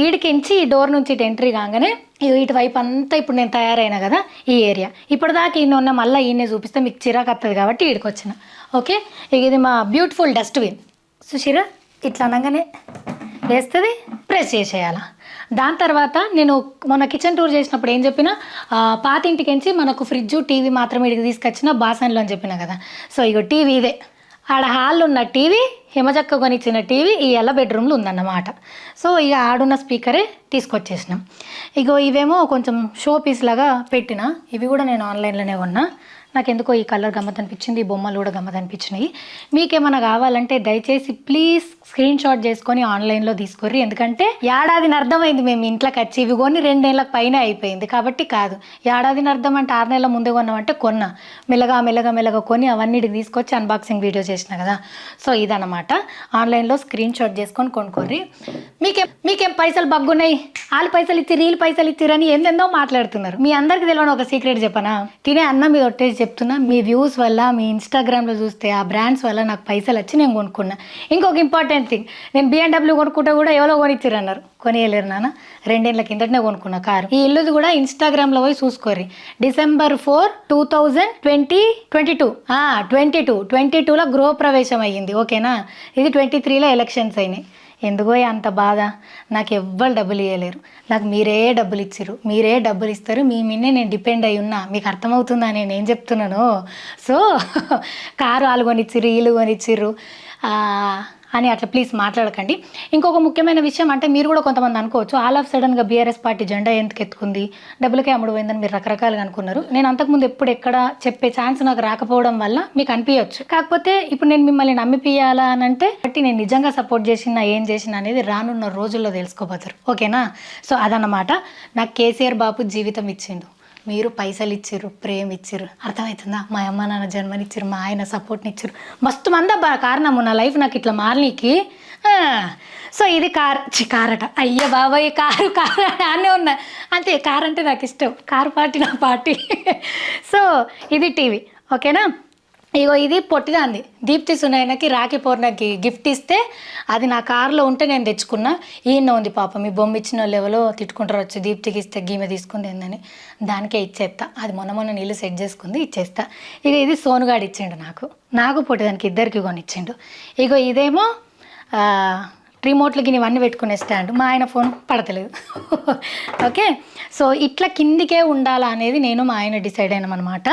ఈడికించి ఈ డోర్ నుంచి ఇటు ఎంట్రీ కాగానే ఇటువైపు అంతా ఇప్పుడు నేను తయారైనా కదా ఈ ఏరియా. ఇప్పటిదాకా ఈయన ఉన్న మళ్ళీ ఈయనే చూపిస్తే మీకు చిరాకు వస్తుంది కాబట్టి ఈడికి వచ్చిన. ఓకే, ఇక ఇది మా బ్యూటిఫుల్ డస్ట్బిన్. సుశీరా ఇట్లా అనగానే వేస్తుంది, ప్రెస్ చేసేయాల. దాని తర్వాత నేను మొన్న కిచెన్ టూర్ చేసినప్పుడు ఏం చెప్పినా, పాత ఇంటికించి మనకు ఫ్రిడ్జ్ టీవీ మాత్రమే ఇడికి తీసుకొచ్చిన బాసన్లు అని చెప్పిన కదా. సో ఇగో టీవీ ఇదే, ఆడ హాల్లో ఉన్న టీవీ, హిమజక్క కొనిచ్చిన టీవీ ఈ ఎల్ల బెడ్రూమ్లో ఉందన్నమాట. సో ఇక ఆడున్న స్పీకరే తీసుకొచ్చేసినాం. ఇగో ఇవేమో కొంచెం షో పీస్ లాగా పెట్టిన, ఇవి కూడా నేను ఆన్లైన్లోనే కొన్నా. నాకు ఎందుకో ఈ కలర్ గమ్మత్ అనిపించింది, ఈ బొమ్మలు కూడా గమ్మత్ అనిపించినాయి. మీకేమైనా కావాలంటే దయచేసి ప్లీజ్ స్క్రీన్ షాట్ చేసుకొని ఆన్లైన్లో తీసుకోర్రి. ఎందుకంటే ఏడాదిని అర్థమైంది మేము ఇంట్లోకి వచ్చి, ఇవి కొని 2 ఏళ్ళకి పైన అయిపోయింది కాబట్టి కాదు. ఏడాదిని అర్థం అంటే 6 నెలల ముందే కొన్నామంటే కొన్నా, మెల్లగా కొని అవన్నిటికి తీసుకొచ్చి అన్బాక్సింగ్ వీడియో చేసిన కదా. సో ఇదన్నమాట, ఆన్లైన్లో స్క్రీన్ షాట్ చేసుకొని కొనుక్కోర్రి. మీకేం పైసలు బగ్గున్నాయి, వాళ్ళు పైసలు ఇచ్చి వీళ్ళు పైసలు ఇచ్చిరని ఎందెందో మాట్లాడుతున్నారు. మీ అందరికి తెలియని ఒక సీక్రెట్ చెప్పనా, తినే అన్నం మీద ఒట్టేసి చెప్తున్నా, మీ వ్యూస్ వల్ల, మీ ఇన్స్టాగ్రామ్లో చూస్తే ఆ బ్రాండ్స్ వల్ల నాకు పైసలు వచ్చి నేను కొనుక్కున్నా. ఇంకొక ఇంపార్టెంట్ థింగ్, నేను BMW కొనుక్కుంటే కూడా ఎవరో కొనిచ్చిర్రు అన్నారు, కొనియలేరు నాన్న. 2 ఏళ్ళ కిందటనే కొనుక్కున్నా కారు. ఈ ఇల్లుది కూడా ఇన్స్టాగ్రామ్లో పోయి చూసుకోర్రి. December 4, 2022 22లో గృహప్రవేశం అయ్యింది. ఓకేనా, ఇది 23లో ఎలక్షన్స్ అయినాయి. ఎందుకో అంత బాధ, నాకు ఎవ్వరు డబ్బులు ఇవ్వలేరు, నాకు మీరే డబ్బులు ఇచ్చిర్రు, మీరే డబ్బులు ఇస్తారు, మీ మీనే నేను డిపెండ్ అయి ఉన్నా. మీకు అర్థమవుతుందా నేను ఏం చెప్తున్నాను? సో కారు వాళ్ళు కొనిచ్చిర్రు, వీళ్ళు కొనిచ్చిర్రు అని అట్లా ప్లీజ్ మాట్లాడకండి. ఇంకొక ముఖ్యమైన విషయం అంటే, మీరు కూడా కొంతమంది అనుకోవచ్చు, ఆల్ ఆఫ్ సడన్గా బీఆర్ఎస్ పార్టీ జెండా ఎందుకు ఎత్తుకుంది, డబ్బులకే అమ్ముడు పోయిందని మీరు రకరకాలుగా అనుకున్నారు. నేను అంతకుముందు ఎప్పుడు ఎక్కడ చెప్పే ఛాన్స్ నాకు రాకపోవడం వల్ల మీకు అనిపించవచ్చు. కాకపోతే ఇప్పుడు నేను మిమ్మల్ని నమ్మిపియాలా అని అంటే బట్టి నేను నిజంగా సపోర్ట్ చేసినా ఏం చేసినా అనేది రానున్న రోజుల్లో తెలుసుకోపోతారు. ఓకేనా, సో అదన్నమాట. నాకు కేసీఆర్ బాబు జీవితం ఇచ్చిండు, మీరు పైసలు ఇచ్చిర్రు, ప్రేమ ఇచ్చిర్రు, అర్థమవుతుందా? మా అమ్మ నాన్న జన్మనిచ్చిర్రు, మా ఆయన సపోర్ట్ని ఇచ్చిర్రు, మస్తు మంది కారణము నా లైఫ్ నాకు ఇట్లా మారనీకి. సో ఇది కారట, అయ్య బాబాయ్ కారు అనే ఉన్నా అంతే. కారు అంటే నాకు ఇష్టం, కారు పార్టీ నా పార్టీ. సో ఇది టీవీ. ఓకేనా, ఇగో ఇది పొట్టిదాంది, దీప్తి సునయనకి రాఖీ పౌర్ణమికి గిఫ్ట్ ఇస్తే అది నా కారులో ఉంటే నేను తెచ్చుకున్నా. ఈయన ఉంది పాపం, మీ బొమ్మ ఇచ్చిన వాళ్ళు ఎవరో తిట్టుకుంటారు వచ్చి, దీప్తికి ఇస్తే గీమె తీసుకుంది ఏందని, దానికే ఇచ్చేస్తా. అది మొన్న నీళ్ళు సెట్ చేసుకుంది, ఇచ్చేస్తా. ఇక ఇది సోనుగాడు ఇచ్చిండు నాకు పొట్టిదానికి ఇద్దరికి కొనిచ్చిండు. ఇగో ఇదేమో రిమోట్లకి ఇవన్నీ పెట్టుకునే స్టాండ్, మా ఆయన ఫోన్ పడతలేదు. ఓకే, సో ఇట్లా కిందికే ఉండాలా అనేది నేను మా ఆయన డిసైడ్ అయినామన్నమాట.